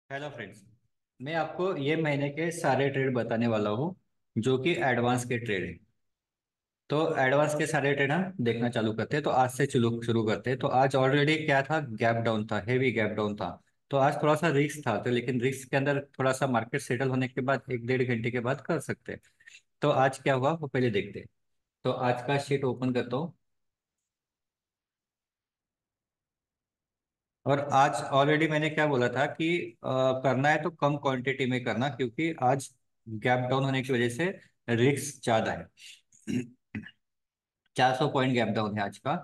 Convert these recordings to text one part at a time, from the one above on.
Hello friends. मैं आपको ये महीने के सारे ट्रेड बताने वाला हूँ जो कि एडवांस के ट्रेड है। तो एडवांस के सारे ट्रेड हम देखना चालू करते हैं। तो आज से शुरू शुरू करते हैं। तो आज ऑलरेडी क्या था, गैप डाउन था, हेवी गैप डाउन था। तो आज थोड़ा सा रिस्क था, तो लेकिन रिस्क के अंदर थोड़ा सा मार्केट सेटल होने के बाद एक डेढ़ घंटे के बाद कर सकते हैं। तो आज क्या हुआ वो पहले देखते हैं। तो आज का शीट ओपन करता हूँ। और आज ऑलरेडी मैंने क्या बोला था कि करना है तो कम क्वांटिटी में करना, क्योंकि आज गैप डाउन होने की वजह से रिस्क ज्यादा है। 400 पॉइंट गैप डाउन है आज का।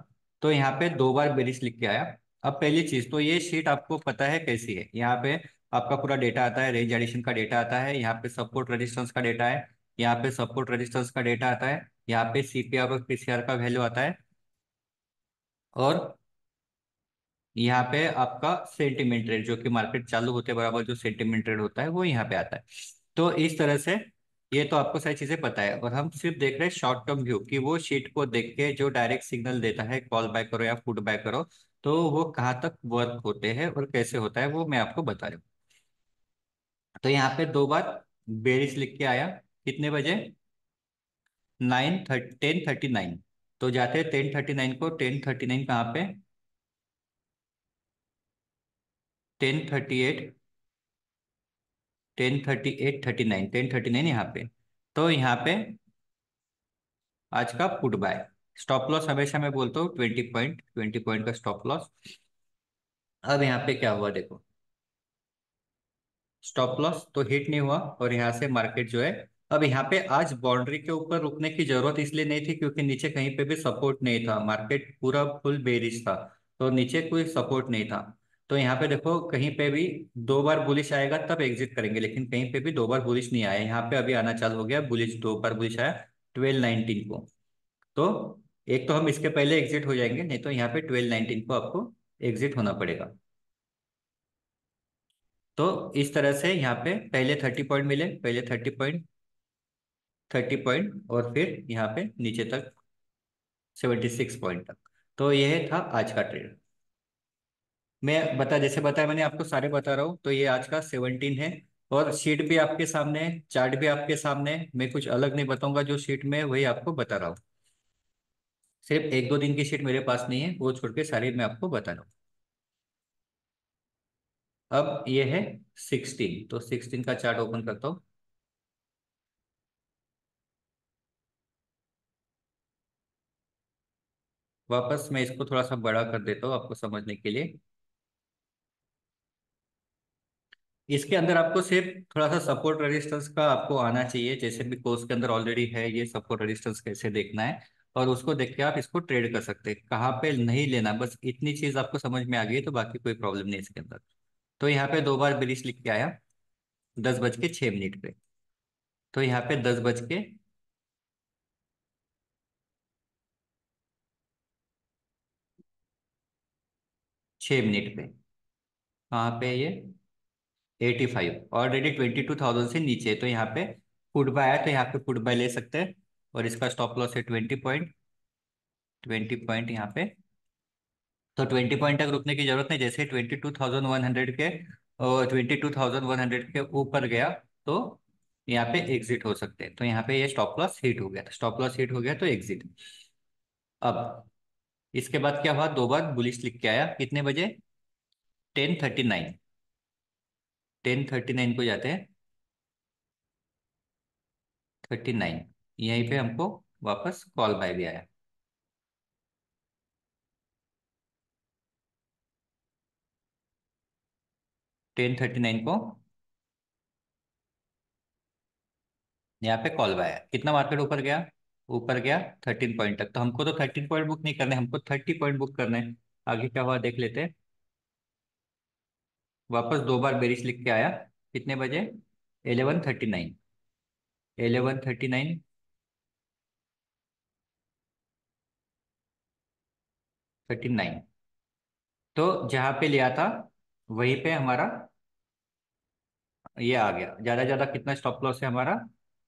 तो यहाँ पे दो बार बेरिश लिख के आया। अब पहली चीज तो ये शीट आपको पता है कैसी है। यहाँ पे आपका पूरा डेटा आता है, रेंज एडिशन का डेटा आता है, यहाँ पे सपोर्ट रेजिस्टेंस का डेटा है, यहाँ पे सपोर्ट रेजिस्टेंस का डेटा आता है, यहाँ पे सीपीआर और पीसीआर का वैल्यू आता है, और यहाँ पे आपका सेंटीमेंट रेट जो कि मार्केट चालू होते बराबर जो सेंटीमेंट रेट होता है वो यहाँ पे आता है। तो इस तरह से ये तो आपको सारी चीजें पता है, और हम सिर्फ देख रहे हैं शॉर्ट टर्म व्यू कि वो शीट को देख के जो डायरेक्ट सिग्नल देता है कॉल बैक करो या पुट बैक करो, तो वो कहाँ तक वर्क होते हैं और कैसे होता है वो मैं आपको बता रहा हूँ। तो यहाँ पे दो बार बेरिश लिख के आया। कितने बजे? 10:39। तो जाते 10:39 को 10:39 कहाँ पे? 10:38, 10:38, 39, 10:39 यहाँ पे। तो यहाँ पे आज का पुट बाय। स्टॉप लॉस हमेशा मैं बोलता हूँ 20 पॉइंट, 20 पॉइंट का स्टॉप लॉस। अब यहाँ पे क्या हुआ देखो, स्टॉप लॉस तो हिट नहीं हुआ, और यहाँ से मार्केट जो है, अब यहाँ पे आज बाउंड्री के ऊपर रुकने की जरूरत इसलिए नहीं थी क्योंकि नीचे कहीं पे भी सपोर्ट नहीं था, मार्केट पूरा फुल बेरिश था। तो नीचे कोई सपोर्ट नहीं था। तो यहाँ पे देखो कहीं पे भी दो बार बुलिश आएगा तब एग्जिट करेंगे, लेकिन कहीं पे भी दो बार बुलिश नहीं आया। यहाँ पे अभी आना चालू हो गया बुलिश, दो बार बुलिश आया 12:19 को। तो एक तो हम इसके पहले एग्जिट हो जाएंगे, नहीं तो यहाँ पे 12:19 को आपको एग्जिट होना पड़ेगा। तो इस तरह से यहाँ पे पहले 30 पॉइंट मिले, पहले 30 पॉइंट, 30 पॉइंट, और फिर यहाँ पे नीचे तक 76 पॉइंट तक। तो यह था आज का ट्रेड। मैं बता जैसे बताया मैंने आपको सारे बता रहा हूँ। तो ये आज का 17 है, और शीट भी आपके सामने है, चार्ट भी आपके सामने है। मैं कुछ अलग नहीं बताऊंगा, जो शीट में है वही आपको बता रहा हूँ। सिर्फ एक दो दिन की शीट मेरे पास नहीं है, वो छोड़ के सारी मैं आपको बता रहा हूँ। अब ये है 16, तो 16 का चार्ट ओपन करता हूँ। वापस मैं इसको थोड़ा सा बड़ा कर देता हूँ आपको समझने के लिए। इसके अंदर आपको सिर्फ थोड़ा सा सपोर्ट रेजिस्टेंस का आपको आना चाहिए, जैसे भी कोर्स के अंदर ऑलरेडी है ये सपोर्ट रेजिस्टेंस कैसे देखना है, और उसको देख के आप इसको ट्रेड कर सकते हैं, कहाँ पे नहीं लेना, बस इतनी चीज आपको समझ में आ गई है तो बाकी कोई प्रॉब्लम नहीं इसके अंदर। तो यहाँ पे दो बार बिलिश लिख के आया 10:06 पे। तो यहाँ पे 10:06 पे कहाँ पे ये 85, ऑलरेडी 22,000 से नीचे है। तो यहाँ पे पुट बाय आया, तो यहाँ पे पुट बाय ले सकते हैं, और इसका स्टॉप लॉस है 20 पॉइंट, 20 पॉइंट यहाँ पे। तो 20 पॉइंट तक रुकने की जरूरत नहीं, जैसे 22,100 के और 22,100 के ऊपर गया तो यहाँ पे एग्जिट हो सकते हैं। तो यहाँ पे ये स्टॉप लॉस हिट हो गया, स्टॉप लॉस हिट हो गया तो एग्जिट। अब इसके बाद क्या हुआ, दो बार बुलिश लिख के आया। कितने बजे? 10:39, 10:39 को जाते हैं, 39, यहीं पे हमको वापस कॉल बाय भी आया। 10:39 को यहाँ पे कॉल बाय आया। कितना मार्केट ऊपर गया? ऊपर गया 13 पॉइंट तक। तो हमको तो 13 पॉइंट बुक नहीं करने, हमको 30 पॉइंट बुक करने हैं। आगे क्या हुआ देख लेते हैं। वापस दो बार बेरिश लिख के आया। कितने बजे? 11:39, 11:39, 39। तो जहाँ पे लिया था वहीं पे हमारा ये आ गया। ज्यादा ज्यादा कितना स्टॉप लॉस है हमारा?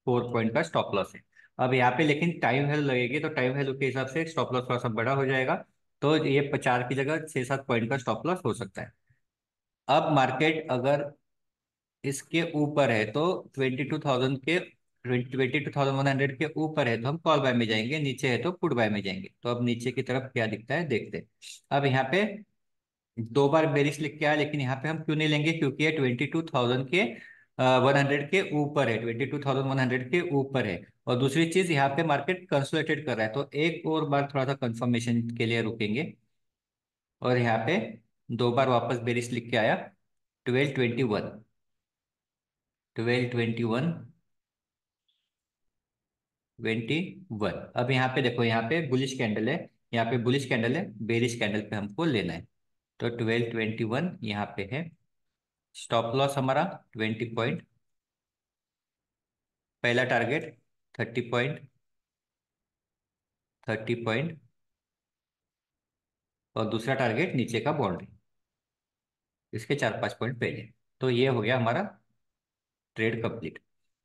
4 पॉइंट का स्टॉप लॉस है। अब यहाँ पे लेकिन टाइम वैल्यू लगेगी, तो टाइम वैल्यू के हिसाब से स्टॉप लॉस थोड़ा सा बड़ा हो जाएगा। तो ये 4 की जगह 6-7 पॉइंट का स्टॉप लॉस हो सकता है। अब मार्केट अगर इसके ऊपर है तो 22,000 के 22,100 के ऊपर है तो हम कॉल बाय में जाएंगे, नीचे है तो पुट बाय में जाएंगे। तो अब नीचे की तरफ क्या दिखता है देखते हैं। अब यहाँ पे दो बार बेरिश लिख के आया, लेकिन यहाँ पे हम क्यों नहीं लेंगे, क्योंकि ये 22,000 के 100 के ऊपर है, 22,100 के ऊपर है। और दूसरी चीज यहाँ पे मार्केट कंसोलिडेट कर रहा है, तो एक और बार थोड़ा सा कंफर्मेशन के लिए रुकेंगे। और यहाँ पे दो बार वापस बेरिश लिख के आया, 1221, 1221, 21। अब यहाँ पे देखो, यहाँ पे बुलिश कैंडल है, यहाँ पे बुलिश कैंडल है, बेरिश कैंडल पे हमको लेना है। तो 1221 यहाँ पे है। स्टॉप लॉस हमारा 20 पॉइंट, पहला टारगेट 30 पॉइंट, 30 पॉइंट, और दूसरा टारगेट नीचे का बाउंड्री, इसके 4-5 पॉइंट पहले। तो ये हो गया हमारा ट्रेड कंप्लीट।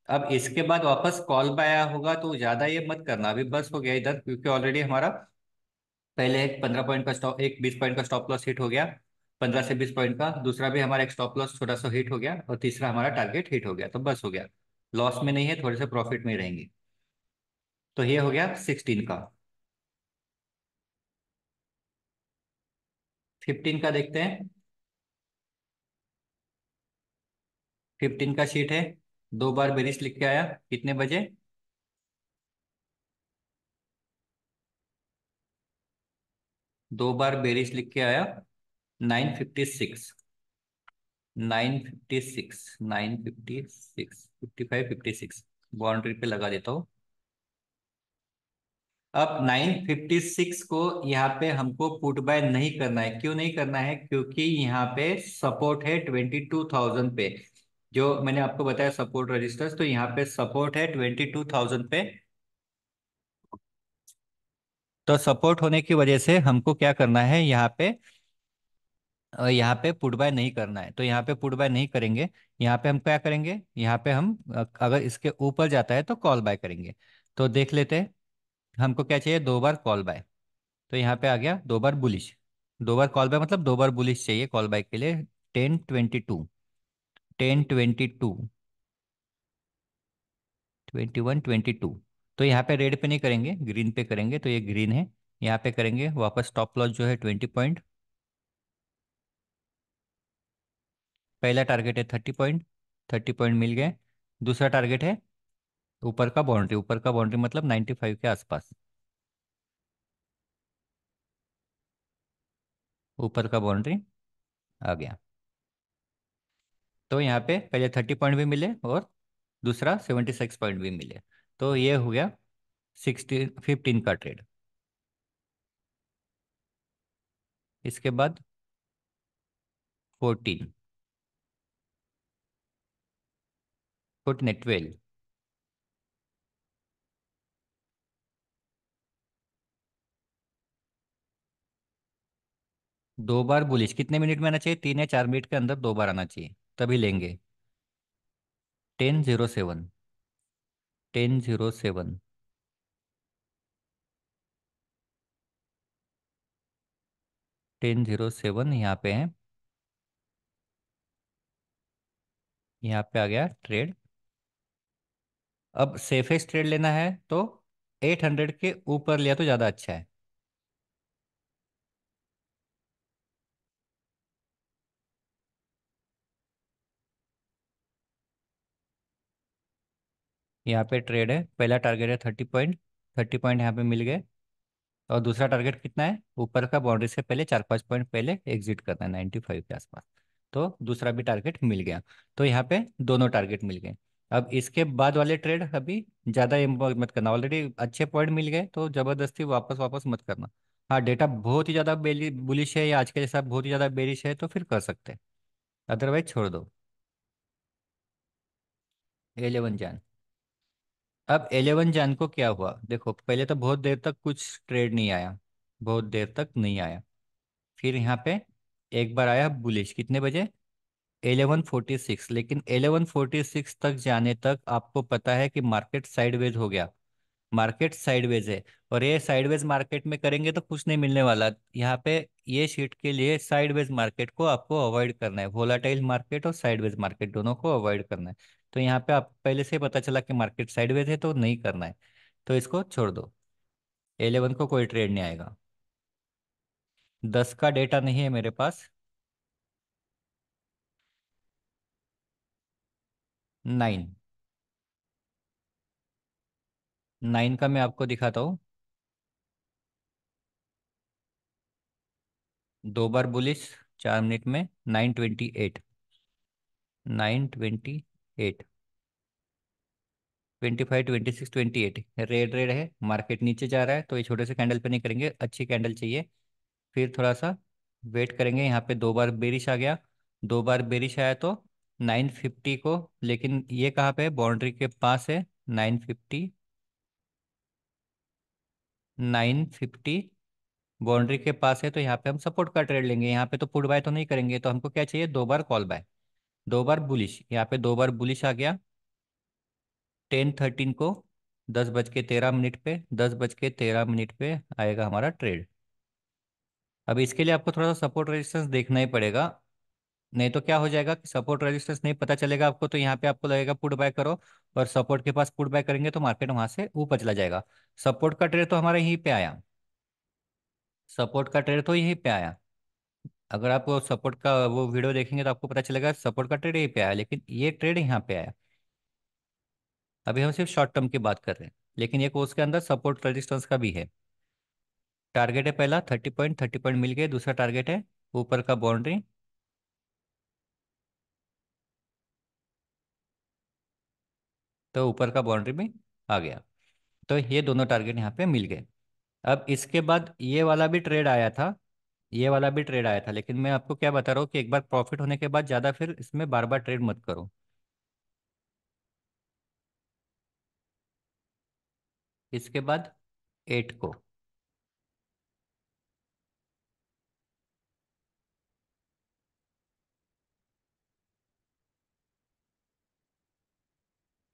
अब इसके बाद वापस कॉल पे आया होगा तो ज्यादा ये मत करना, अभी बस हो गया इधर, क्योंकि ऑलरेडी हमारा पहले एक 15 पॉइंट का स्टॉप, एक 20 पॉइंट का स्टॉप लॉस हिट हो गया, 15 से 20 पॉइंट का। दूसरा भी हमारा एक स्टॉप लॉस छोटा सा हिट हो गया, और तीसरा हमारा टारगेट हिट हो गया, तो बस हो गया। लॉस में नहीं है, थोड़े से प्रॉफिट में ही रहेंगे। तो ये हो गया 16 का। 15 का देखते हैं। 15 का शीट है, दो बार बेरिश लिख के आया, कितने बजे, दो बार बेरिश लिख के आया, 956, 956, 956, 55, 56, बाउंड्री पे लगा देता हूँ। अब 956 को यहाँ पे हमको पुट बाय नहीं करना है, क्यों नहीं करना है, क्योंकि यहाँ पे सपोर्ट है 22,000 पे, जो मैंने आपको बताया सपोर्ट रजिस्टर्स, तो यहाँ पे सपोर्ट है 22,000 पे। तो सपोर्ट होने की वजह से हमको क्या करना है, यहाँ पे यहाँ पे पुट बाय नहीं करना है, तो यहाँ पे पुट बाय नहीं करेंगे। यहाँ पे हम क्या करेंगे, यहाँ पे हम अगर इसके ऊपर जाता है तो कॉल बाय करेंगे। तो देख लेते हैं, हमको क्या चाहिए, दो बार कॉल बाय। तो यहाँ पे आ गया दो बार बुलिश, दो बार कॉल बाय मतलब दो बार बुलिश चाहिए कॉल बाय के लिए। 1022, 1022, 2122। तो यहाँ पे रेड पे नहीं करेंगे, ग्रीन पे करेंगे, तो ये ग्रीन है। यहाँ पे करेंगे वापस, स्टॉप लॉस जो है 20 पॉइंट, पहला टारगेट है 30 पॉइंट, 30 पॉइंट मिल गए। दूसरा टारगेट है ऊपर का बाउंड्री, ऊपर का बाउंड्री मतलब 95 के आसपास, ऊपर का बाउंड्री आ गया। तो यहाँ पे पहले 30 पॉइंट भी मिले और दूसरा 76 पॉइंट भी मिले। तो ये हो गया 15 का ट्रेड। इसके बाद 14, 12, दो बार बुलिश, कितने मिनट में आना चाहिए, 3 या 4 मिनट के अंदर दो बार आना चाहिए, तभी लेंगे। 1007, 1007, 1007 यहाँ पे है, यहाँ पे आ गया ट्रेड। अब सेफेस्ट ट्रेड लेना है तो 800 के ऊपर लिया तो ज़्यादा अच्छा है। यहाँ पे ट्रेड है, पहला टारगेट है 30 पॉइंट, 30 पॉइंट यहाँ पे मिल गए। और दूसरा टारगेट कितना है, ऊपर का बाउंड्री से पहले 4-5 पॉइंट पहले एग्जिट करना है 95 के आसपास। तो दूसरा भी टारगेट मिल गया। तो यहाँ पे दोनों टारगेट मिल गए। अब इसके बाद वाले ट्रेड अभी ज़्यादा मत करना, ऑलरेडी अच्छे पॉइंट मिल गए, तो ज़बरदस्ती वापस वापस मत करना। हाँ, डेटा बहुत ही ज़्यादा बुलिश है या आज के जैसा बहुत ही ज़्यादा बेरिश है तो फिर कर सकते हैं, अदरवाइज छोड़ दो। 11 जान। अब 11 जान को क्या हुआ देखो, पहले तो बहुत देर तक कुछ ट्रेड नहीं आया, बहुत देर तक नहीं आया। फिर यहाँ पे एक बार आया बुलिश, कितने बजे, 1146, लेकिन 1146 तक जाने तक आपको पता है कि मार्केट साइडवेज हो गया। मार्केट साइडवेज है, और ये साइडवेज मार्केट में करेंगे तो कुछ नहीं मिलने वाला यहाँ पे। ये शीट के लिए साइडवेज मार्केट को आपको अवॉइड करना है, वोलाटाइल मार्केट और साइडवेज मार्केट दोनों को अवॉइड करना है। तो यहाँ पे आप पहले से ही पता चला कि मार्केट साइडवेज है तो नहीं करना है, तो इसको छोड़ दो। 11 को कोई ट्रेड नहीं आएगा। 10 का डेटा नहीं है मेरे पास। 9, 9 का मैं आपको दिखाता हूँ। 2 बार बुलिश 4 मिनट में। 9:28, 9:28, 25, 26, 28 रेड रेड है, मार्केट नीचे जा रहा है, तो ये छोटे से कैंडल पे नहीं करेंगे, अच्छी कैंडल चाहिए। फिर थोड़ा सा वेट करेंगे, यहाँ पे 2 बार बेरिश आ गया। 2 बार बेरिश आया तो 950 को, लेकिन ये कहाँ पे बाउंड्री के पास है। 950, 950 बाउंड्री के पास है, तो यहाँ पे हम सपोर्ट का ट्रेड लेंगे। यहाँ पे तो पुट बाय तो नहीं करेंगे, तो हमको क्या चाहिए, 2 बार कॉल बाय। 2 बार बुलिश, यहाँ पे 2 बार बुलिश आ गया। 10:13 को, 10:13 पे, 10:13 पे आएगा हमारा ट्रेड। अब इसके लिए आपको थोड़ा सा सपोर्ट रेजिस्टेंस देखना ही पड़ेगा, नहीं तो क्या हो जाएगा कि सपोर्ट रेजिस्टेंस नहीं पता चलेगा आपको, तो यहाँ पे आपको लगेगा पुट बाय करो, और सपोर्ट के पास पुट बाय करेंगे तो मार्केट वहां से ऊपर चला जाएगा। सपोर्ट का ट्रेड तो हमारा यहीं पे आया, सपोर्ट का ट्रेड तो यहीं पे आया। अगर आप वो सपोर्ट का वो वीडियो देखेंगे तो आपको पता चलेगा सपोर्ट का ट्रेड यहीं पे आया, लेकिन ये ट्रेड यहाँ पे आया। अभी हम सिर्फ शॉर्ट टर्म की बात कर रहे हैं, लेकिन ये कोर्स के अंदर सपोर्ट रेजिस्टेंस का भी है। टारगेट है पहला 30 पॉइंट, 30 पॉइंट मिल गए। दूसरा टारगेट है ऊपर का बाउंड्री, तो ऊपर का बाउंड्री में आ गया। तो ये दोनों टारगेट यहाँ पे मिल गए। अब इसके बाद ये वाला भी ट्रेड आया था, ये वाला भी ट्रेड आया था, लेकिन मैं आपको क्या बता रहा हूँ कि एक बार प्रॉफिट होने के बाद ज़्यादा फिर इसमें बार बार ट्रेड मत करो। इसके बाद 8 को,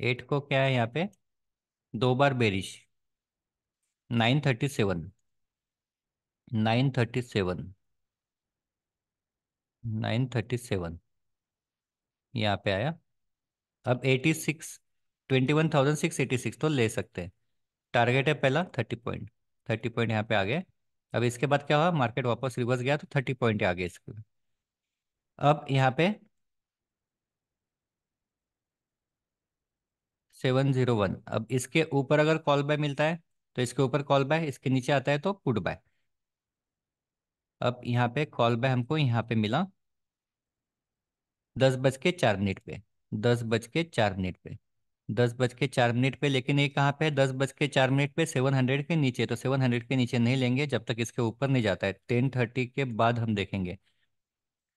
8 को क्या है यहाँ पे, 2 बार बेरिश। 9:37, 9:37, 9:37 यहाँ पे आया। अब 86, 21,686 तो ले सकते हैं। टारगेट है पहला 30 पॉइंट, 30 पॉइंट यहाँ पे आ गए। अब इसके बाद क्या हुआ, मार्केट वापस रिवर्स गया तो 30 पॉइंट आ गए इसके। अब यहाँ पे 701, अब इसके ऊपर अगर कॉल बाय मिलता है तो इसके ऊपर कॉल बाय, इसके नीचे आता है तो पुट बाय। अब यहाँ पे कॉल बाय हमको यहाँ पे मिला 10:04 पे, 10:04 पे, 10:04 पे, लेकिन ये कहाँ पे है, 10:04 पे 700 के नीचे, तो 700 के नीचे नहीं लेंगे जब तक इसके ऊपर नहीं जाता है। 10:30 के बाद हम देखेंगे।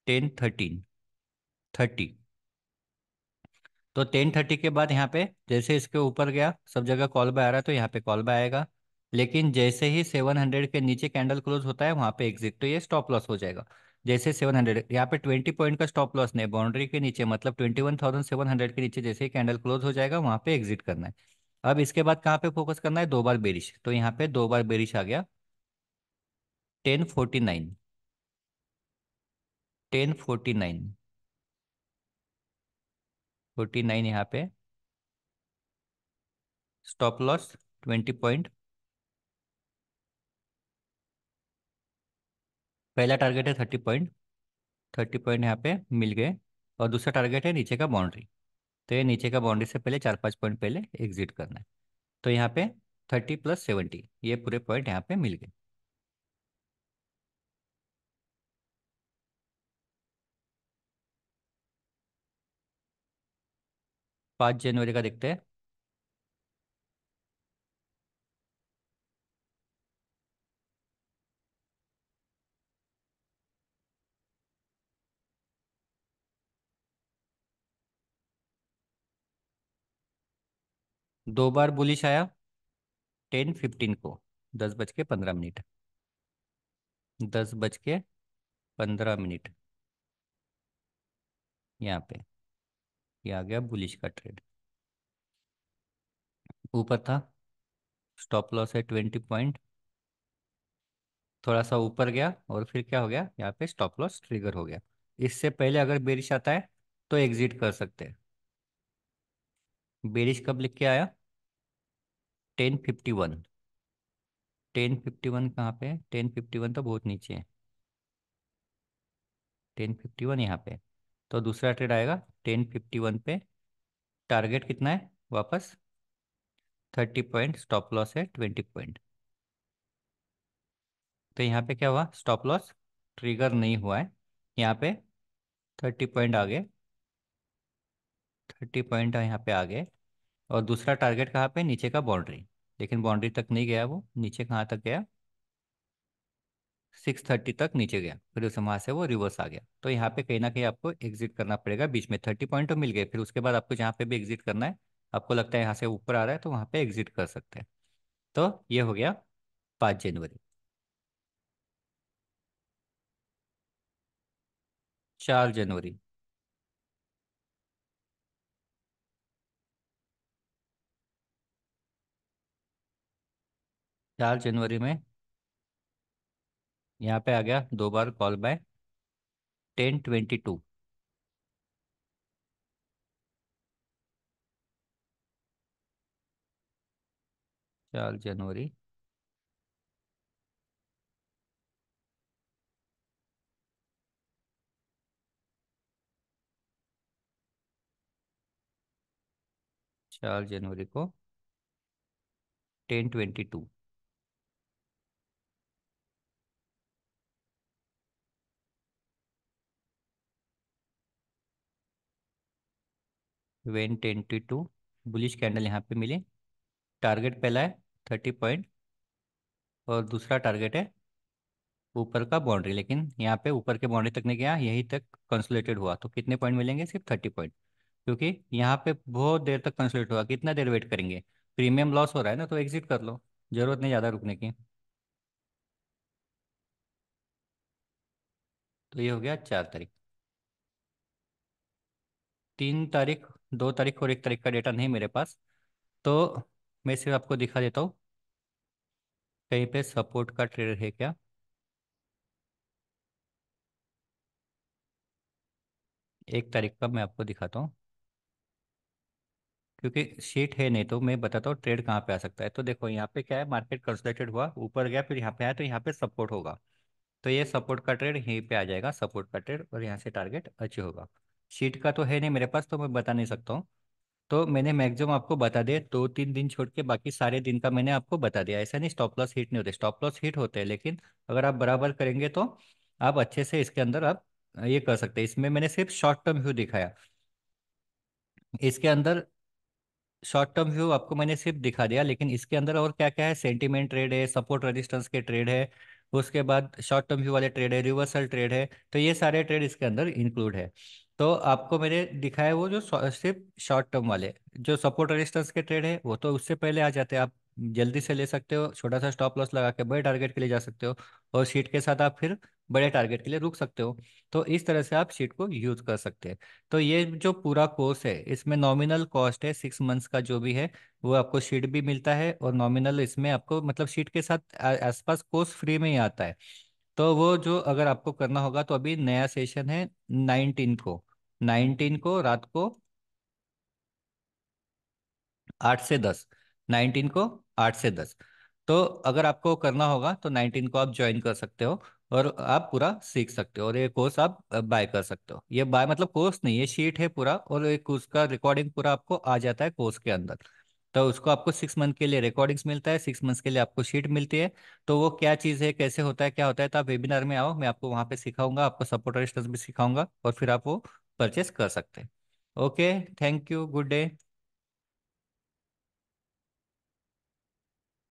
10:13, 30, तो 10:30 के बाद यहाँ पे जैसे इसके ऊपर गया, सब जगह कॉल बाय आ रहा है तो यहाँ पे कॉल बाय आएगा। लेकिन जैसे ही 700 के नीचे कैंडल क्लोज होता है वहाँ पे एग्जिट, तो ये स्टॉप लॉस हो जाएगा। जैसे 700 यहाँ पे 20 पॉइंट का स्टॉप लॉस नहीं, बाउंड्री के नीचे मतलब 21,700 के नीचे जैसे ही कैंडल क्लोज हो जाएगा वहाँ पे एग्जिट करना है। अब इसके बाद कहाँ पे फोकस करना है, 2 बार बेरिश, तो यहाँ पे 2 बार बेरिश आ गया। 10:49, 10:49, 49 यहाँ पे स्टॉप लॉस 20 पॉइंट। पहला टारगेट है 30 पॉइंट, 30 पॉइंट यहाँ पे मिल गए। और दूसरा टारगेट है नीचे का बाउंड्री, तो ये नीचे का बाउंड्री से पहले 4-5 पॉइंट पहले एग्जिट करना है। तो यहाँ पे 30 + 70 ये पूरे पॉइंट यहाँ पे मिल गए। 5 जनवरी का देखते हैं। 2 बार बुलिश आया 10:15 को, 10:15, 10:15 यहाँ पे ये आ गया बुलिश का ट्रेड, ऊपर था। स्टॉप लॉस है 20 पॉइंट, थोड़ा सा ऊपर गया और फिर क्या हो गया, यहाँ पे स्टॉप लॉस ट्रिगर हो गया। इससे पहले अगर बेरिश आता है तो एग्जिट कर सकते हैं। बेरिश कब लिख के आया? 1051। 1051 कहाँ पे है? 1051 तो बहुत नीचे है। 1051 यहाँ पे। तो दूसरा ट्रेड आएगा 1051 पे। टारगेट कितना है वापस? 30 पॉइंट, स्टॉप लॉस है 20 पॉइंट। तो यहाँ पे क्या हुआ, स्टॉप लॉस ट्रिगर नहीं हुआ है। यहाँ पे 30 पॉइंट आ गए। 30 पॉइंट यहाँ पे आ गए। और दूसरा टारगेट कहाँ पे? नीचे का बाउंड्री। लेकिन बाउंड्री तक नहीं गया वो, नीचे कहाँ तक गया? 630 तक नीचे गया, फिर उस वहाँ से वो रिवर्स आ गया। तो यहाँ पे कहीं ना कहीं आपको एग्जिट करना पड़ेगा। बीच में 30 पॉइंट तो मिल गए, फिर उसके बाद आपको जहाँ पे भी एग्जिट करना है, आपको लगता है यहाँ से ऊपर आ रहा है तो वहाँ पे एग्जिट कर सकते हैं। तो ये हो गया 5 जनवरी। 4 जनवरी। 4 जनवरी में यहाँ पे आ गया दो बार कॉल बाय। 1022। 4 जनवरी। 4 जनवरी को 1022। 1022 बुलिश कैंडल यहाँ पे मिली। टारगेट पहला है 30 पॉइंट, और दूसरा टारगेट है ऊपर का बाउंड्री। लेकिन यहाँ पे ऊपर के बाउंड्री तक नहीं गया, यहीं तक कंसोलिडेटेड हुआ। तो कितने पॉइंट मिलेंगे? सिर्फ 30 पॉइंट। क्योंकि यहाँ पे बहुत देर तक कंसोलिडेट हुआ, कितना देर वेट करेंगे? प्रीमियम लॉस हो रहा है ना, तो एग्जिट कर लो, जरूरत नहीं ज़्यादा रुकने की। तो ये हो गया 4 तारीख। 3 तारीख, 2 तारीख और 1 तारीख का डेटा नहीं मेरे पास। तो मैं सिर्फ आपको दिखा देता हूँ कहीं पे सपोर्ट का ट्रेड है क्या। 1 तारीख का मैं आपको दिखाता हूँ, क्योंकि शीट है नहीं तो मैं बताता हूँ ट्रेड कहाँ पे आ सकता है। तो देखो यहाँ पे क्या है, मार्केट कंसोलिडेटेड हुआ, ऊपर गया, फिर यहाँ पे आया, तो यहाँ पे सपोर्ट होगा। तो ये सपोर्ट का ट्रेड यहीं पे आ जाएगा, सपोर्ट का ट्रेड, और यहाँ से टारगेट अचीव होगा। शीट का तो है नहीं मेरे पास, तो मैं बता नहीं सकता हूँ। तो मैंने मैक्सिमम आपको बता दिया, 2-3 दिन छोड़ के बाकी सारे दिन का मैंने आपको बता दिया। ऐसा नहीं स्टॉप लॉस हिट नहीं होते, स्टॉप लॉस हिट होते हैं, लेकिन अगर आप बराबर करेंगे तो आप अच्छे से इसके अंदर आप ये कर सकते हैं। इसमें मैंने सिर्फ शॉर्ट टर्म व्यू दिखाया, इसके अंदर शॉर्ट टर्म व्यू आपको मैंने सिर्फ दिखा दिया। लेकिन इसके अंदर और क्या क्या है, सेंटीमेंट ट्रेड है, सपोर्ट रेजिस्टेंस के ट्रेड है, उसके बाद शॉर्ट टर्म व्यू वाले ट्रेड है, रिवर्सल ट्रेड है। तो ये सारे ट्रेड इसके अंदर इंक्लूड है। तो आपको मैंने दिखाया वो जो सिर्फ शॉर्ट टर्म वाले, जो सपोर्ट रेजिस्टेंस के ट्रेड है वो तो उससे पहले आ जाते हैं। आप जल्दी से ले सकते हो, छोटा सा स्टॉप लॉस लगा के बड़े टारगेट के लिए जा सकते हो, और शीट के साथ आप फिर बड़े टारगेट के लिए रुक सकते हो। तो इस तरह से आप शीट को यूज कर सकते हैं। तो ये जो पूरा कोर्स है, इसमें नॉमिनल कॉस्ट है 6 मंथ्स का जो भी है, वो आपको शीट भी मिलता है, और नॉमिनल इसमें आपको मतलब शीट के साथ आसपास कोर्स फ्री में ही आता है। तो वो जो अगर आपको करना होगा, तो अभी नया सेशन है 19 को रात को 8 से 10। 19 को 8 से 10। तो अगर आपको करना होगा तो 19 को आप ज्वाइन कर सकते हो, और आप पूरा सीख सकते हो, और ये कोर्स आप बाय कर सकते हो। ये बाय मतलब कोर्स नहीं, ये शीट है पूरा, और एक उसका रिकॉर्डिंग पूरा आपको आ जाता है कोर्स के अंदर। तो उसको आपको 6 मंथ के लिए रिकॉर्डिंग्स मिलता है, 6 मंथ्स के लिए आपको शीट मिलती है। तो वो क्या चीज़ है, कैसे होता है, क्या होता है, तो आप वेबिनार में आओ, मैं आपको वहाँ पे सिखाऊंगा, आपको सपोर्ट रजिस्टर्स भी सिखाऊंगा, और फिर आप वो परचेस कर सकते हैं। Okay, thank you, good day.